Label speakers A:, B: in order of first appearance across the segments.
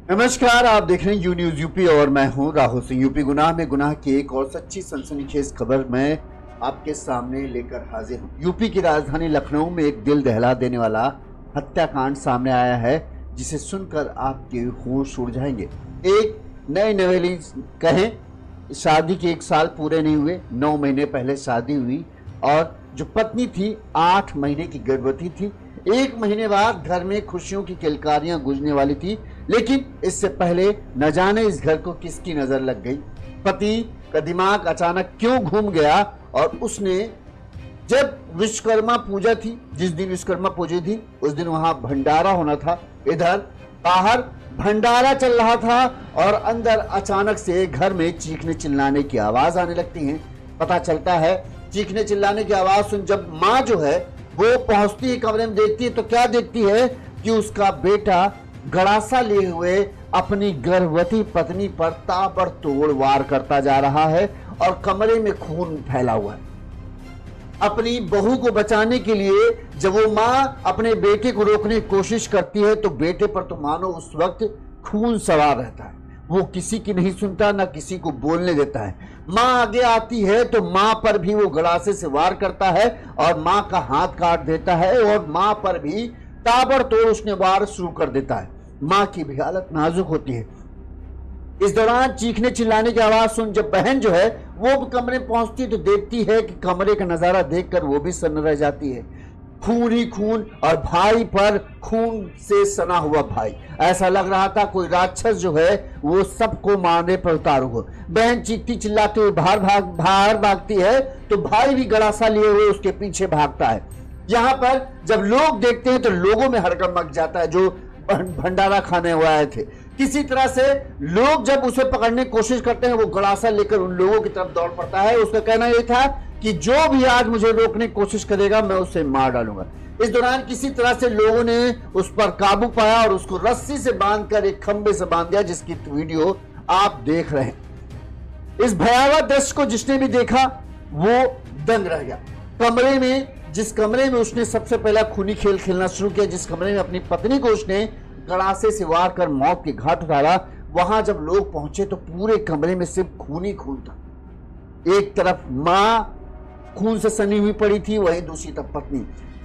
A: नमस्कार, आप देख रहे हैं यू न्यूज यूपी और मैं हूं राहुल सिंह। यूपी गुनाह में गुनाह की एक और सच्ची सनसनीखेज खबर मैं आपके सामने लेकर हाजिर हूं। यूपी की राजधानी लखनऊ में एक दिल दहला देने वाला हत्याकांड सामने आया है, जिसे सुनकर आपके होश उड़ जाएंगे। एक नई नवेली कहें, शादी के 1 साल पूरे नहीं हुए, 9 महीने पहले शादी हुई और जो पत्नी थी 8 महीने की गर्भवती थी। 1 महीने बाद घर में खुशियों की किलकारियां गूंजने वाली थी, लेकिन इससे पहले न जाने इस घर को किसकी नजर लग गई। पति का दिमाग अचानक क्यों घूम गया और उसने जब विश्वकर्मा पूजा थी, जिस दिन विश्वकर्मा पूजा थी उस दिन वहां भंडारा होना था। इधर बाहर भंडारा चल रहा था और अंदर अचानक से घर में चीखने चिल्लाने की आवाज आने लगती है। पता चलता है चीखने चिल्लाने की आवाज सुन जब माँ जो है वो पहुंचती है कमरे में, देखती है तो क्या देखती है कि उसका बेटा गड़ासा लिए हुए अपनी गर्भवती पत्नी पर ताबड़तोड़ वार करता जा रहा है और कमरे में खून फैला हुआ है। अपनी बहू को बचाने के लिए जब वो माँ अपने बेटे को रोकने की कोशिश करती है तो बेटे पर तो मानो उस वक्त खून सवार रहता है। वो किसी की नहीं सुनता, ना किसी को बोलने देता है। माँ आगे आती है तो माँ पर भी वो गड़ासे से वार करता है और माँ का हाथ काट देता है और माँ पर भी ताबड़तोड़ उसने वार शुरू कर देता है। माँ की भी हालत नाजुक होती है। इस दौरान चीखने चिल्लाने की आवाज सुन जब बहन जो है वो कमरे पहुंचती है तो देखती है कि कमरे का नजारा देखकर वो भी सन्न रह जाती है। खून ही खून और भाई पर खून से सना हुआ भाई। ऐसा लग रहा था कोई राक्षस जो है वो सबको मारने पर उतारू हो। बहन चीखती चिल्लाती हुई बाहर भागती है तो भाई भी गड़ासा लिए हुए उसके पीछे भागता है। यहाँ पर जब लोग देखते हैं तो लोगों में हड़कंप मच जाता है। जो भंडारा खाने हुए आए थे, किसी तरह से लोग जब उसे पकड़ने की कोशिश करते हैं वो गड़ासा लेकर उन लोगों की तरफ दौड़ पड़ता है। उसका कहना यह था कि जो भी आज मुझे रोकने की कोशिश करेगा मैं उसे मार डालूंगा। इस दौरान किसी तरह से लोगों ने उस पर काबू पाया और उसको रस्सी से बांधकर एक खंबे से बांध दिया, जिसकी वीडियो आप देख रहे हैं। इस भयावह दृश्य को जिसने भी देखा वो दंग रह गया। कमरे में, जिस कमरे में उसने सबसे पहला खूनी खेल खेलना शुरू किया, जिस कमरे में अपनी पत्नी को उसने गड़ासे से वार कर मौत के घाट उतारा, वहां जब लोग पहुंचे तो पूरे कमरे में सिर्फ खून ही खून था। एक तरफ मां खून से सनी हुई पड़ी थी, वहीं दूसरी तरफ पत्नी।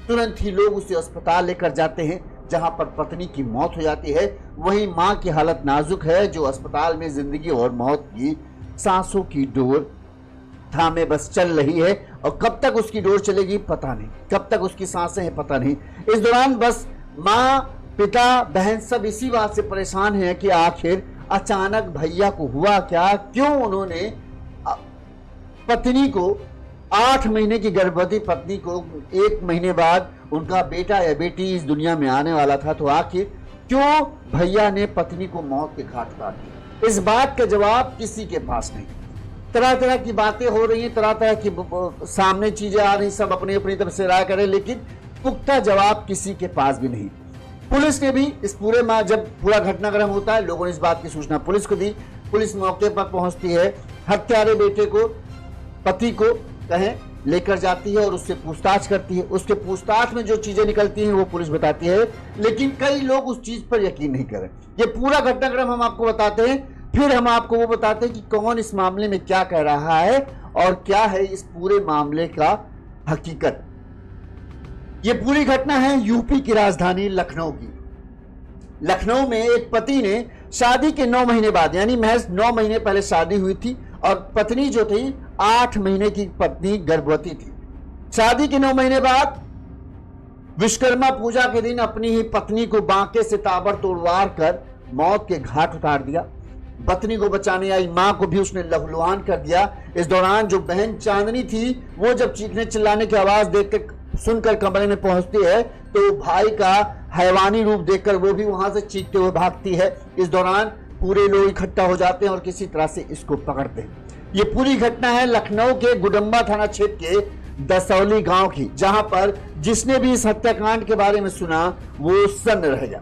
A: तुरंत ही लोग उसे अस्पताल लेकर जाते हैं जहां पर पत्नी की मौत हो जाती है। वहीं मां की हालत नाजुक है, जो अस्पताल में जिंदगी और मौत की सांसों की डोर थामे बस चल रही है और कब तक उसकी डोर चलेगी पता नहीं, कब तक उसकी सांसें हैं पता नहीं। इस दौरान बस माँ, पिता, बहन सब इसी बात से परेशान हैं कि आखिर अचानक भैया को हुआ क्या, क्यों उन्होंने पत्नी को 8 महीने की गर्भवती पत्नी को 1 महीने बाद उनका बेटा या बेटी इस दुनिया में आने वाला था, तो आखिर क्यों भैया ने पत्नी को मौत के घाट उतार दिया। इस बात का जवाब किसी के पास नहीं। तरह तरह की बातें हो रही हैं, तरह तरह की सामने चीजें आ रही, सब अपनी अपनी तरफ से राय करें, लेकिन पुख्ता जवाब किसी के पास भी नहीं। पुलिस ने भी इस पूरे जब पूरा घटनाक्रम होता है, लोगों ने इस बात की सूचना पुलिस को दी। पुलिस मौके पर पहुंचती है, हत्यारे बेटे को, पति को कहें लेकर जाती है और उससे पूछताछ करती है। उसके पूछताछ में जो चीजें निकलती हैं वो पुलिस बताती है, लेकिन कई लोग उस चीज पर यकीन नहीं कर रहे। ये पूरा घटनाक्रम हम आपको बताते हैं, फिर हम आपको वो बताते हैं कि कौन इस मामले में क्या कह रहा है और क्या है इस पूरे मामले का हकीकत। ये पूरी घटना है यूपी की राजधानी लखनऊ की। लखनऊ में एक पति ने शादी के 9 महीने बाद, यानी महज 9 महीने पहले शादी हुई थी और पत्नी जो थी 8 महीने की पत्नी गर्भवती थी। शादी के 9 महीने बाद विश्वकर्मा पूजा के दिन अपनी ही पत्नी को बांके से ताबड़तोड़ वार कर मौत के घाट उतार दिया। पत्नी को बचाने आई मां को भी उसने लहूलुहान कर दिया। इस दौरान जो बहन चांदनी थी वो जब चीखने चिल्लाने की आवाज देखकर सुनकर कमरे में पहुंचती है तो भाई का हैवानी रूप देखकर वो भी वहां से चीखते हुए भागती है। इस दौरान पूरे लोग इकट्ठा हो जाते हैं और किसी तरह से इसको पकड़ते हैं। ये पूरी घटना है लखनऊ के गुडम्बा थाना क्षेत्र के दसौली गांव की, जहां पर जिसने भी इस हत्याकांड के बारे में सुना वो सन्न रह गया।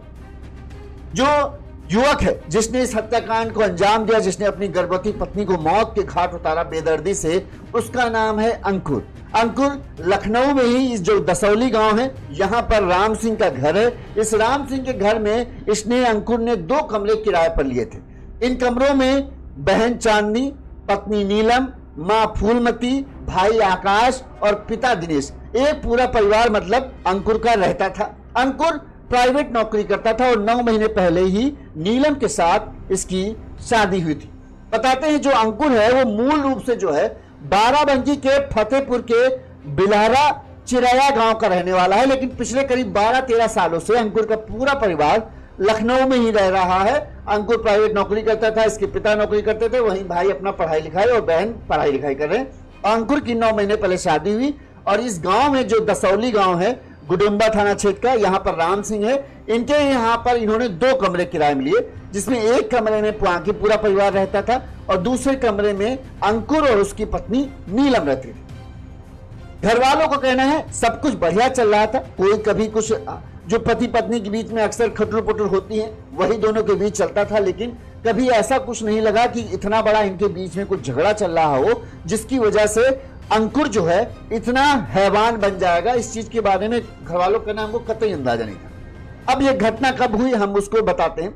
A: जो युवक है जिसने इस हत्याकांड को अंजाम दिया, जिसने अपनी गर्भवती पत्नी को मौत के घाट उतारा बेदर्दी से, उसका नाम है अंकुर। अंकुर लखनऊ में ही इस जो दसौली गांव है यहां पर राम सिंह का घर है। इस राम सिंह के घर में इसने अंकुर ने 2 कमरे किराए पर लिए थे। इन कमरों में बहन चांदनी, पत्नी नीलम, मां फूलमती, भाई आकाश और पिता दिनेश, एक पूरा परिवार मतलब अंकुर का रहता था। अंकुर प्राइवेट नौकरी करता था और 9 महीने पहले ही नीलम के साथ इसकी शादी हुई थी। बताते हैं जो अंकुर है वो मूल रूप से जो है बाराबंकी के फतेहपुर के बिलहरा चिरैया गांव का रहने वाला है, लेकिन पिछले करीब 12-13 सालों से अंकुर का पूरा परिवार लखनऊ में ही रह रहा है। अंकुर प्राइवेट नौकरी करता था, इसके पिता नौकरी करते थे, वहीं भाई अपना पढ़ाई लिखाई और बहन पढ़ाई लिखाई कर रहे हैं। अंकुर की 9 महीने पहले शादी हुई और इस गांव में जो दसौली गांव है गुडुम्बा थाना क्षेत्र का, यहाँ पर राम सिंह है, इनके यहाँ पर इन्होंने 2 कमरे किराए में लिए, जिसमें एक कमरे में बाकी पूरा परिवार रहता था और दूसरे कमरे में अंकुर और उसकी पत्नी नीलम रहती थी। घर वालों को कहना है सब कुछ बढ़िया चल रहा था, कोई कभी कुछ जो पति पत्नी के बीच में अक्सर खटुल पुटुल होती है वही दोनों के बीच चलता था, लेकिन कभी ऐसा कुछ नहीं लगा कि इतना बड़ा इनके बीच में कुछ झगड़ा चल रहा हो जिसकी वजह से अंकुर जो है इतना हैवान बन जाएगा। इस चीज के बारे में घर वालों का नाम को कतई अंदाजा नहीं था। अब यह घटना कब हुई हम उसको बताते हैं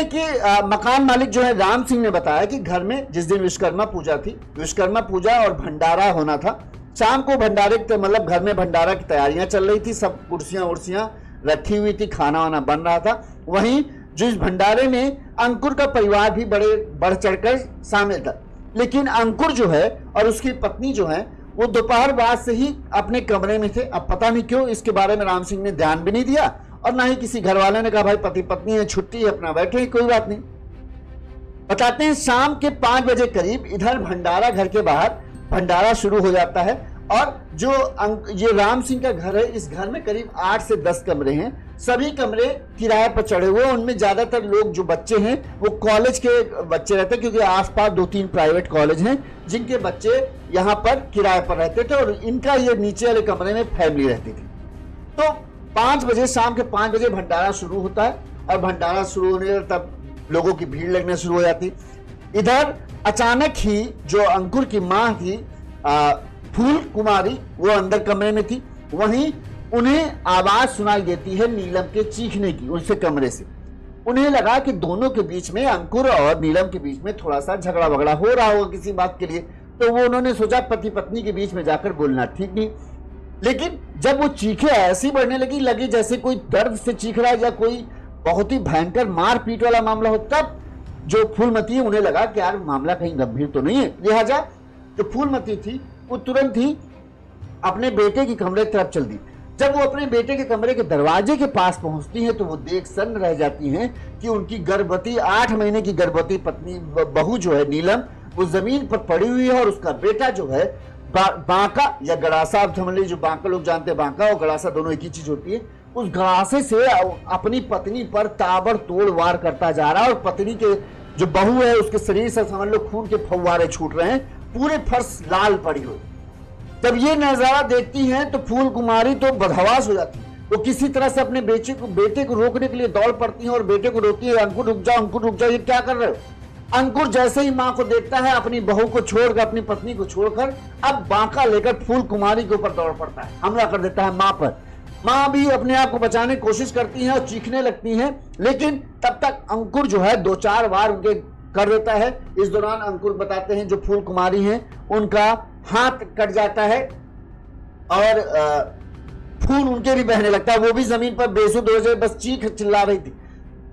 A: कि मकान मालिक जो है राम सिंह ने बताया कि घर में जिस दिन विश्वकर्मा पूजा थी, विश्वकर्मा पूजा और भंडारा होना था, शाम को भंडारे मतलब घर में भंडारा की तैयारियां चल रही थी, सब कुर्सियां उर्सियां रखी हुई थी, खाना वाना बन रहा था। वहीं जो इस भंडारे में अंकुर का परिवार भी बड़े बढ़ चढ़कर शामिल था, लेकिन अंकुर जो है और उसकी पत्नी जो है वो दोपहर बाद से ही अपने कमरे में थे। अब पता नहीं क्यों इसके बारे में राम सिंह ने ध्यान भी नहीं दिया और ना ही किसी घर वाले ने कहा भाई पति पत्नी है, छुट्टी है, अपना बैठे, कोई बात नहीं। बताते हैं शाम के 5 बजे करीब इधर भंडारा घर के बाहर भंडारा शुरू हो जाता है और जो ये राम सिंह का घर है, इस घर में करीब 8 से 10 कमरे हैं। सभी कमरे किराए पर चढ़े हुए, उनमें ज्यादातर लोग जो बच्चे हैं वो कॉलेज के बच्चे रहते हैं, क्योंकि आसपास 2-3 प्राइवेट कॉलेज हैं जिनके बच्चे यहाँ पर किराए पर रहते थे और इनका ये नीचे वाले कमरे में फैमिली रहती थी। तो 5 बजे, शाम के 5 बजे भंडारा शुरू होता है और भंडारा शुरू होने तब लोगों की भीड़ लगने शुरू हो जाती। इधर अचानक ही जो अंकुर की माँ थी फूल कुमारी, वो अंदर कमरे में थी, वहीं उन्हें आवाज सुनाई देती है नीलम के चीखने की उनसे कमरे से। उन्हें लगा कि दोनों के बीच में, अंकुर और नीलम के बीच में थोड़ा सा झगड़ा वगड़ा हो रहा होगा किसी बात के लिए, तो वो उन्होंने सोचा पति पत्नी के बीच में जाकर बोलना ठीक नहीं। लेकिन जब वो चीखे ऐसी बढ़ने लगी जैसे कोई दर्द से चीख रहा है या कोई बहुत ही भयंकर मारपीट वाला मामला हो, तब जो फूलमती है उन्हें लगा कि यार मामला कहीं गंभीर तो नहीं है। लिहाजा जो फूलमती थी वो तुरंत ही अपने बेटे के कमरे की तरफ चल दी। जब वो अपने बेटे के कमरे के दरवाजे के पास पहुंचती हैं तो वो देख सन्न रह जाती हैं कि उनकी गर्भवती 8 महीने की गर्भवती पत्नी बहू जो है नीलम, वो जमीन पर पड़ी हुई है और उसका बेटा जो है बांका या गड़ासा, आप समझ लीजिए, जो बांका लोग जानते हैं, बांका और गड़ासा दोनों एक ही चीज होती है, उस गड़ासे से अपनी पत्नी पर ताबड़तोड़ वार करता जा रहा है और पत्नी के जो बहू है उसके शरीर से समझ लो खून के फव्वारे छूट रहे हैं, पूरे फर्श लाल पड़ी हुई। जब ये नजारा देखती हैं तो फूल कुमारी तो बदहवास हो जाती है। वो किसी तरह से अपने बेटे को रोकने के लिए दौड़ पड़ती है और बेटे को रोकती है, अंकुर रुक जाओ, अंकुर रुक जाओ, ये क्या कर रहे हो। अंकुर जैसे ही मां को देखता है, अपनी बहू को छोड़कर, अपनी पत्नी को छोड़कर अब बांका लेकर फूल कुमारी के ऊपर दौड़ पड़ता है, हमला कर देता है मां पर। मां भी अपने आप को बचाने की कोशिश करती है और चीखने लगती हैं, लेकिन तब तक अंकुर जो है 2-4 बार उनके कर देता है। इस दौरान अंकुर बताते हैं जो फूल कुमारी हैं उनका हाथ कट जाता है और खून उनके भी बहने लगता है, वो भी जमीन पर बेसुध हो जाए, बस चीख चिल्ला रही थी।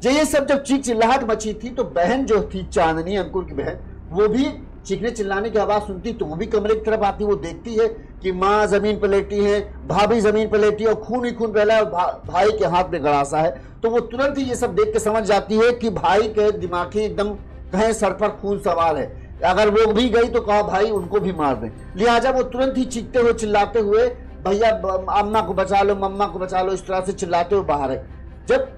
A: ये सब जब चीख चिल्लाहट मची थी तो बहन जो थी चांदनी, अंकुर की बहन, वो भी चीखने चिल्लाने की आवाज सुनती तो वो भी कमरे की तरफ आती। वो देखती है कि माँ जमीन पर लेटी है, भाभी जमीन पर लेटी है और खून ही खून फैला है, भाई के हाथ में गड़ासा है। तो वो तुरंत ही ये सब देख के समझ जाती है कि भाई के दिमाग ही एकदम कहें सर पर खून सवार है, अगर वो भी गई तो कहा भाई उनको भी मार दें। लिहाजा वो तुरंत ही चीखते हुए चिल्लाते हुए भैया अम्मा को बचा लो, मम्मा को बचा लो, इस तरह से चिल्लाते हुए बाहर है। जब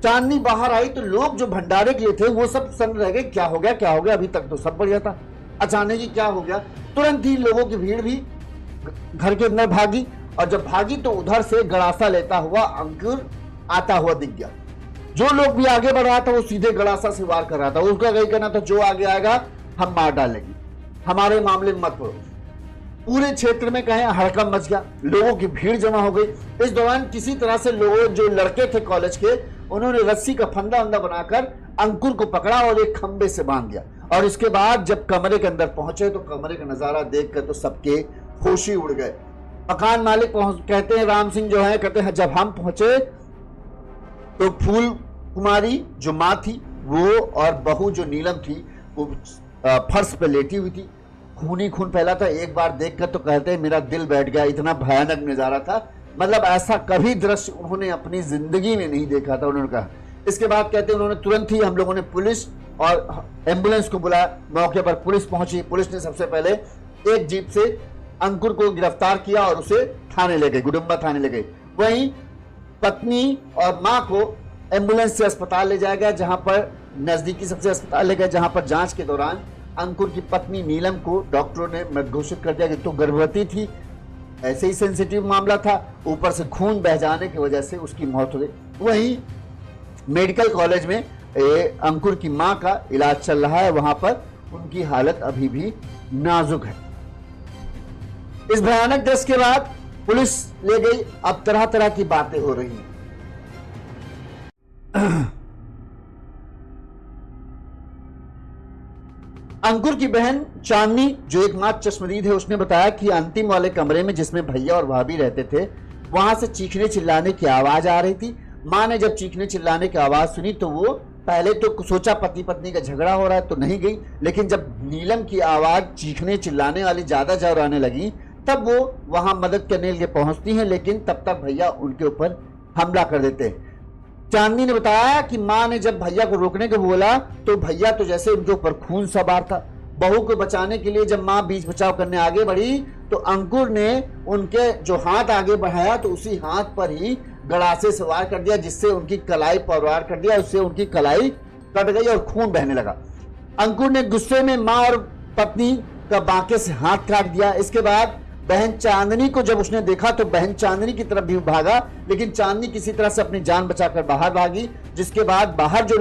A: चांदनी बाहर आई तो लोग जो भंडारे के लिए थे वो सब सन्न रह गए, क्या हो गया क्या हो गया, अभी तक तो सब बढ़िया था, अचानक ही क्या हो गया। तुरंत ही लोगों की भीड़ भी घर के अंदर भागी और जब भागी तो उधर से गड़ासा लेता हुआ अंकुर आता हुआ दिख गया। जो लोग भी आगे बढ़ रहा था वो सीधे गड़ासा से वार कर रहा था। उसका यही कहना था जो आगे आएगा हम मार डालेंगे, हमारे मामले में मत पड़ो। पूरे क्षेत्र में कहें हड़कंप मच गया, लोगों की भीड़ जमा हो गई। इस दौरान किसी तरह से लोगों, जो लड़के थे कॉलेज के, उन्होंने रस्सी का फंदा वंदा बनाकर अंकुर को पकड़ा और एक खंबे से बांध दिया। और इसके बाद जब कमरे के अंदर पहुंचे तो कमरे का नजारा देखकर तो सबके होश ही उड़ गए। मकान मालिक कहते हैं, राम सिंह जो है, कहते हैं जब हम पहुंचे तो फूल कुमारी जो माँ थी वो और बहू जो नीलम थी वो फर्श पे लेटी हुई थी, खून ही खून फैला था। एक बार देखकर तो कहते हैं मेरा दिल बैठ गया, इतना भयानक नजारा था, मतलब ऐसा कभी दृश्य उन्होंने अपनी जिंदगी में नहीं देखा था, उन्होंने कहा। इसके बाद कहते हैं उन्होंने तुरंत ही, हम लोगों ने पुलिस और एम्बुलेंस को बुलाया। मौके पर पुलिस पहुंची। पुलिस ने सबसे पहले एक जीप से अंकुर को गिरफ्तार किया और उसे थाने ले गए, गुडुम्बा थाने ले गए। वहीं पत्नी और मां को एम्बुलेंस से अस्पताल ले जाया गया, जहां पर नजदीकी सबसे अस्पताल ले गए, जहां पर जांच के दौरान अंकुर की पत्नी नीलम को डॉक्टरों ने मृत घोषित कर दिया कि तो गर्भवती थी, ऐसे ही सेंसिटिव मामला था, ऊपर से खून बह जाने की वजह से उसकी मौत हो गई। वहीं मेडिकल कॉलेज में अंकुर की मां का इलाज चल रहा है, वहां पर उनकी हालत अभी भी नाजुक है। इस भयानक दृश्य के बाद पुलिस ले गई। अब तरह तरह की बातें हो रही हैं। अंकुर की बहन चांदनी जो एकमात्र चश्मदीद है, उसने बताया कि अंतिम वाले कमरे में जिसमें भैया और भाभी रहते थे, वहां से चीखने चिल्लाने की आवाज आ रही थी। मां ने जब चीखने चिल्लाने की आवाज सुनी तो वो पहले तो सोचा पति पत्नी का झगड़ा हो रहा है तो नहीं गई, लेकिन जब नीलम की आवाज चीखने चिल्लाने वाली ज्यादा जोर आने लगी तब वो वहां मदद करने के लिए पहुंचती हैं, लेकिन तब तक भैया उनके ऊपर हमला कर देते हैं। चांदनी ने बताया कि मां ने जब भैया को रोकने को बोला तो भैया तो जैसे उनके ऊपर खून सवार था। बहू को बचाने के लिए जब मां बीच बचाव करने आगे बढ़ी तो अंकुर ने उनके जो हाथ आगे बढ़ाया तो उसी हाथ पर ही गड़ासे से वार कर दिया, जिससे उनकी कलाई पर वार कर दिया, उससे उनकी कलाई कट गई और खून बहने लगा। अंकुर ने गुस्से में मां और पत्नी का बांके से हाथ काट दिया। इसके बाद बहन चांदनी को जब उसने देखा तो बहन चांदनी की तरफ भी भागा, लेकिन चांदनी किसी तरह से अपनी जान बचाकर बाहर भागी। जिसके बाद बाहर जो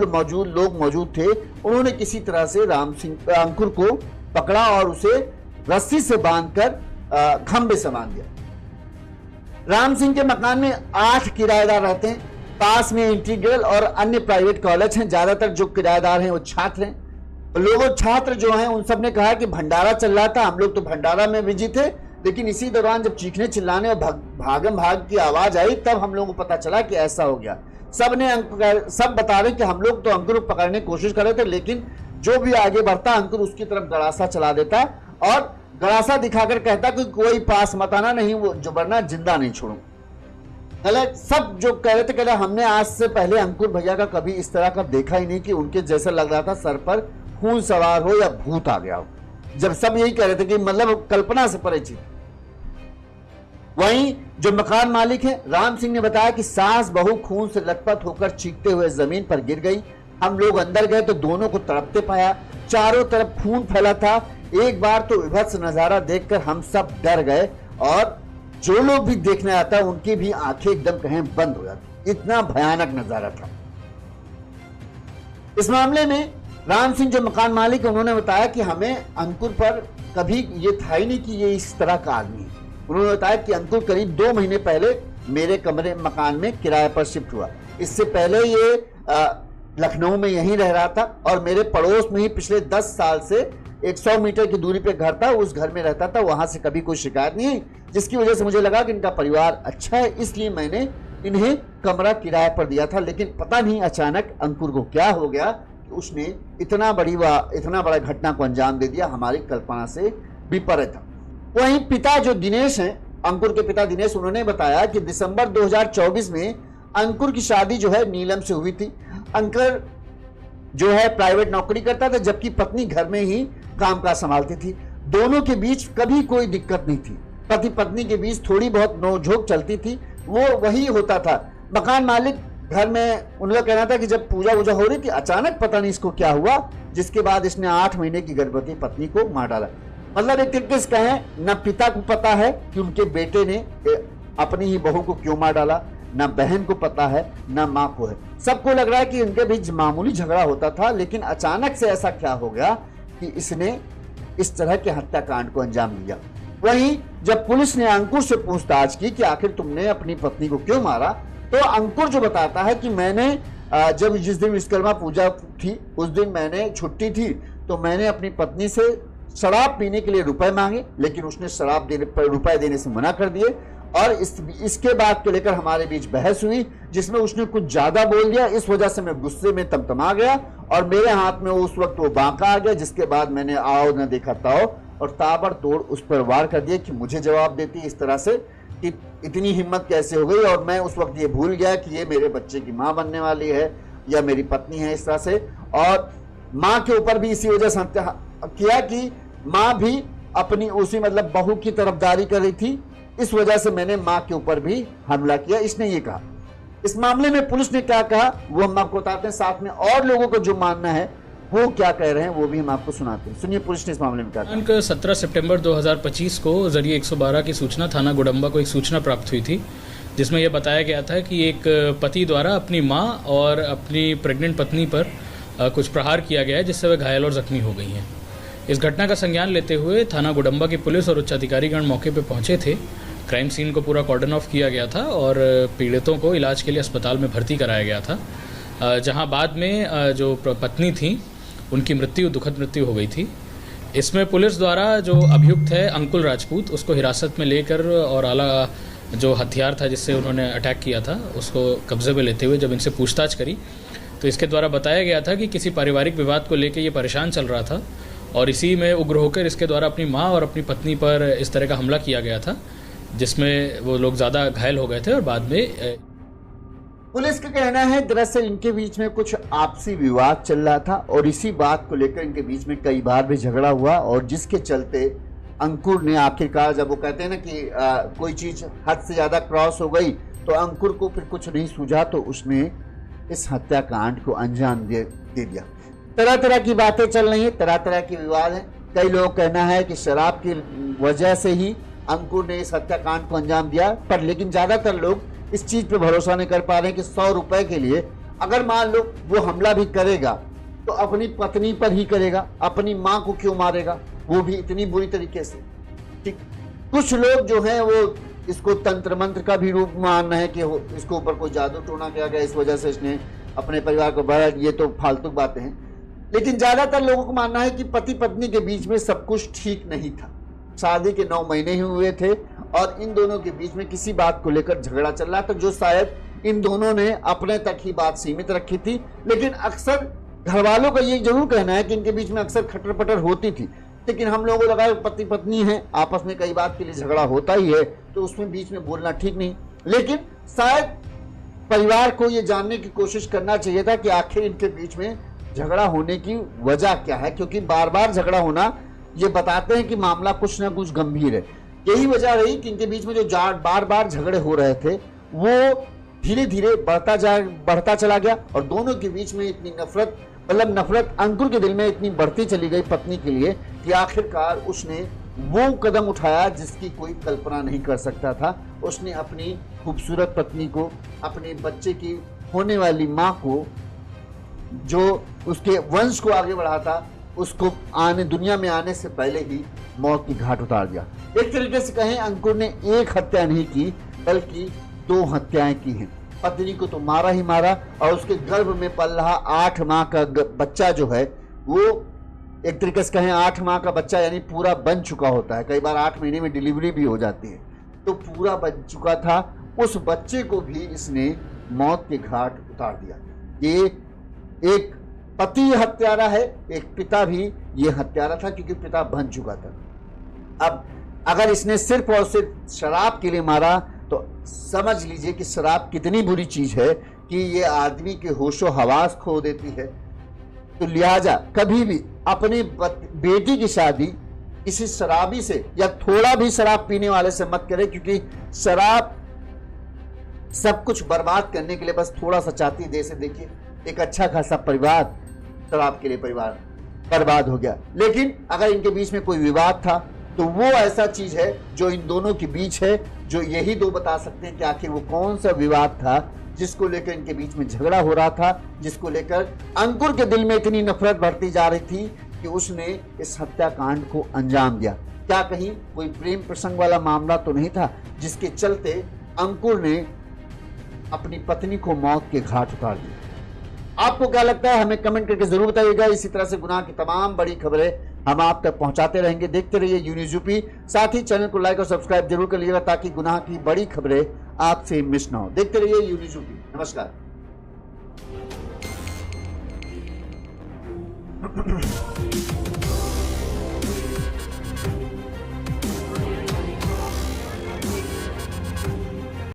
A: लोग मौजूद थे उन्होंने किसी तरह से अंकुर को पकड़ा और उसे रस्सी से बांधकर खंबे से बांध दिया। राम सिंह के मकान में 8 किराएदार रहते हैं। पास में इंटीग्रल और अन्य प्राइवेट कॉलेज हैं। ज्यादातर जो किराएदार हैं वो छात्र हैं। लोगों छात्र जो हैं उन सब ने कहा कि भंडारा चल रहा था, हम लोग तो भंडारा में बिजी थे, लेकिन इसी दौरान जब चीखने चिल्लाने और भागम भाग की आवाज आई तब हम लोगों को पता चला कि ऐसा हो गया। सब बता रहे कि हम लोग तो अंकुर को पकड़ने की कोशिश कर रहे थे, लेकिन जो भी आगे बढ़ता अंकुर उसकी तरफ गड़ासा चला देता और गड़ासा दिखाकर कहता कि कोई पास मत आना, नहीं वो जो वरना जिंदा नहीं छोड़ू। सब जो कह रहे थे, कह रहे हमने आज से पहले अंकुर भैया का कभी इस तरह का देखा ही नहीं कि उनके जैसा लग रहा था सर पर खून सवार हो या भूत आ गया हो। जब सब यही कह रहे थे कि मतलब कल्पना से परे चीज। वहीं जो मकान मालिक है राम सिंह ने बताया कि सास बहू खून से लथपथ होकर चीखते हुए जमीन पर गिर गई। हम लोग अंदर गए तो दोनों को तड़पते पाया, चारों तरफ खून फैला था। एक बार तो विभत्स नजारा देखकर हम सब डर गए और जो लोग भी देखने आता उनकी भी आंखें एकदम कहें बंद हो जाती, इतना भयानक नजारा था। इस मामले में राम सिंह जो मकान मालिक उन्होंने बताया कि हमें अंकुर पर कभी ये था ही नहीं कि ये इस तरह का आदमी है। उन्होंने बताया कि अंकुर करीब 2 महीने पहले मेरे कमरे मकान में किराए पर शिफ्ट हुआ। इससे पहले ये लखनऊ में यहीं रह रहा था और मेरे पड़ोस में ही पिछले 10 साल से 100 मीटर की दूरी पे घर था, उस घर में रहता था। वहां से कभी कोई शिकायत नहीं, जिसकी वजह से मुझे लगा कि इनका परिवार अच्छा है, इसलिए मैंने इन्हें कमरा किराए पर दिया था। लेकिन पता नहीं अचानक अंकुर को क्या हो गया कि उसने इतना बड़ा घटना को अंजाम दे दिया, हमारी कल्पना से भी परे था। वहीं पिता जो दिनेश हैं, अंकुर के पिता दिनेश, उन्होंने बताया कि दिसंबर 2024 में अंकुर की शादी जो है नीलम से हुई थी। अंकुर जो है प्राइवेट नौकरी करता था, जबकि पत्नी घर में ही कामकाज संभालती थी। दोनों के बीच कभी कोई दिक्कत नहीं थी। पति पत्नी के बीच थोड़ी बहुत नोकझोंक चलती थी, वो वही होता था। मकान मालिक घर में उनका कहना था कि जब पूजा वूजा हो रही थी अचानक पता नहीं इसको क्या हुआ, जिसके बाद इसने 8 महीने की गर्भवती पत्नी को मार डाला। मतलब एक तरीके से कहें, न पिता को पता है कि उनके बेटे ने अपनी ही बहू को क्यों मार डाला, न बहन को पता है, न माँ को है। सबको लग रहा है कि उनके बीच मामूली झगड़ा होता था, लेकिन अचानक से ऐसा क्या हो गया कि इसने इस तरह के हत्याकांड को अंजाम दिया। वहीं जब पुलिस ने अंकुर से पूछताछ की कि आखिर तुमने अपनी पत्नी को क्यों मारा, तो अंकुर जो बताता है कि मैंने जब जिस दिन विश्वकर्मा पूजा थी उस दिन मैंने छुट्टी थी, तो मैंने अपनी पत्नी से शराब पीने के लिए रुपए मांगे, लेकिन उसने शराब रुपए देने से मना कर दिए और इसके बाद को लेकर हमारे बीच बहस हुई जिसमें उसने कुछ ज्यादा बोल दिया। इस वजह से मैं गुस्से में तमतमा गया और मेरे हाथ में उस वक्त वो बांका आ गया, जिसके बाद मैंने आओ न देखा ताओ और ताबड़तोड़ उस पर वार कर दिया कि मुझे जवाब देती इस तरह से, कि इतनी हिम्मत कैसे हो गई। और मैं उस वक्त ये भूल गया कि ये मेरे बच्चे की माँ बनने वाली है या मेरी पत्नी है इस तरह से। और माँ के ऊपर भी इसी वजह से हत्या किया कि माँ भी अपनी उसी मतलब बहू की तरफदारी कर रही थी, इस वजह से मैंने माँ के ऊपर भी हमला किया, इसने ये कहा। इस मामले में पुलिस ने क्या कहा वो हम आपको बताते हैं, साथ में और लोगों को जो मानना है वो क्या कह रहे हैं वो भी हम आपको सुनाते हैं। सुनिए पुलिस ने इस मामले में क्या कहा।
B: 17 सितंबर 2025 को जरिए 112 की सूचना थाना गुडम्बा को एक सूचना प्राप्त हुई थी, जिसमें यह बताया गया था कि एक पति द्वारा अपनी मां और अपनी प्रेग्नेंट पत्नी पर कुछ प्रहार किया गया है, जिससे वे घायल और जख्मी हो गई हैं। इस घटना का संज्ञान लेते हुए थाना गुडम्बा की पुलिस और उच्च अधिकारीगण मौके पर पहुंचे थे। क्राइम सीन को पूरा कॉर्डन ऑफ किया गया था और पीड़ितों को इलाज के लिए अस्पताल में भर्ती कराया गया था, जहां बाद में जो पत्नी थी उनकी दुखद मृत्यु हो गई थी। इसमें पुलिस द्वारा जो अभियुक्त है अंकुल राजपूत, उसको हिरासत में लेकर और आला जो हथियार था जिससे उन्होंने अटैक किया था उसको कब्जे में लेते हुए जब इनसे पूछताछ करी तो इसके द्वारा बताया गया था कि किसी पारिवारिक विवाद को लेकर ये परेशान चल रहा था और इसी में उग्र होकर इसके द्वारा अपनी माँ और अपनी पत्नी पर इस तरह का हमला किया गया था, जिसमें वो लोग ज़्यादा घायल हो गए थे और बाद में
A: पुलिस का कहना है दरअसल इनके बीच में कुछ आपसी विवाद चल रहा था और इसी बात को लेकर इनके बीच में कई बार भी झगड़ा हुआ और जिसके चलते अंकुर ने आखिरकार जब वो कहते हैं ना कि कोई चीज हद से ज्यादा क्रॉस हो गई तो अंकुर को फिर कुछ नहीं सूझा तो उसने इस हत्याकांड को अंजाम दे दिया। तरह तरह की बातें चल रही हैं, तरह तरह के विवाद हैं। कई लोगों का कहना है कि शराब की वजह से ही अंकुर ने इस हत्याकांड को अंजाम दिया, पर लेकिन ज्यादातर लोग इस चीज पे भरोसा नहीं कर पा रहे हैं कि 100 रुपए के लिए अगर मान लो वो हमला भी करेगा तो अपनी पत्नी पर ही करेगा, अपनी माँ को क्यों मारेगा, वो भी इतनी बुरी तरीके से। ठीक, कुछ लोग जो हैं वो इसको तंत्र मंत्र का भी रूप मान रहे हैं कि इसको ऊपर कोई जादू टोना किया गया, इस वजह से इसने अपने परिवार को बढ़ा। ये तो फालतू बातें हैं, लेकिन ज्यादातर लोगों को मानना है कि पति पत्नी के बीच में सब कुछ ठीक नहीं था। शादी के 9 महीने ही हुए थे और इन दोनों के बीच में किसी बात को लेकर झगड़ा चल रहा था जो शायद इन दोनों ने अपने तक ही बात सीमित रखी थी। लेकिन अक्सर घर वालों का ये जरूर कहना है कि इनके बीच में अक्सर खटर पटर होती थी, लेकिन हम लोगों को लगा पति पत्नी है आपस में कई बात के लिए झगड़ा होता ही है तो उसमें बीच में बोलना ठीक नहीं। लेकिन शायद परिवार को ये जानने की कोशिश करना चाहिए था कि आखिर इनके बीच में झगड़ा होने की वजह क्या है, क्योंकि बार बार झगड़ा होना ये बताते हैं कि मामला कुछ ना कुछ गंभीर है। यही वजह रही कि इनके बीच में जो बार बार झगड़े हो रहे थे वो धीरे धीरे बढ़ता चला गया और दोनों के बीच में इतनी नफरत अंकुर के दिल में इतनी बढ़ती चली गई पत्नी के लिए कि आखिरकार उसने वो कदम उठाया जिसकी कोई कल्पना नहीं कर सकता था। उसने अपनी खूबसूरत पत्नी को, अपने बच्चे की होने वाली माँ को, जो उसके वंश को आगे बढ़ा था, उसको दुनिया में आने से पहले ही मौत की घाट उतार दिया। एक तरीके से कहें अंकुर ने एक हत्या नहीं की बल्कि 2 हत्याएं की हैं। पत्नी को तो मारा ही मारा और उसके गर्भ में पल रहा 8 माह का बच्चा जो है वो एक तरीके से कहें 8 माह का बच्चा यानी पूरा बन चुका होता है। कई बार 8 महीने में डिलीवरी भी हो जाती है, तो पूरा बन चुका था। उस बच्चे को भी इसने मौत के घाट उतार दिया। ये एक पति हत्यारा है, एक पिता भी ये हत्यारा था क्योंकि पिता बन चुका था। अब अगर इसने सिर्फ और सिर्फ शराब के लिए मारा तो समझ लीजिए कि शराब कितनी बुरी चीज है कि ये आदमी के होशो हवास खो देती है। तो लिहाजा कभी भी अपनी बेटी की शादी किसी शराबी से या थोड़ा भी शराब पीने वाले से मत करें, क्योंकि शराब सब कुछ बर्बाद करने के लिए बस थोड़ा सा चाहती है। जैसे देखिए एक अच्छा खासा परिवार शराब के लिए परिवार बर्बाद हो गया। लेकिन अगर इनके बीच में कोई विवाद था तो वो ऐसा चीज है जो इन दोनों के बीच है, जो यही 2 बता सकते हैं कि आखिर वो कौन सा विवाद था जिसको लेकर इनके बीच में झगड़ा हो रहा था, जिसको लेकर अंकुर के दिल में इतनी नफरत बढ़ती जा रही थी कि उसने इस हत्याकांड को अंजाम दिया। क्या कहीं कोई प्रेम प्रसंग वाला मामला तो नहीं था जिसके चलते अंकुर ने अपनी पत्नी को मौत के घाट उतार दिया? आपको क्या लगता है हमें कमेंट करके जरूर बताइएगा। इसी तरह से गुनाह की तमाम बड़ी खबरें हम आप तक पहुंचाते रहेंगे। देखते रहिए यू न्यूज़ यूपी। साथ ही चैनल को लाइक और सब्सक्राइब जरूर कर लीजिएगा ताकि गुनाह की बड़ी खबरें आपसे मिस ना हो। देखते रहिए यू न्यूज़ यूपी। नमस्कार।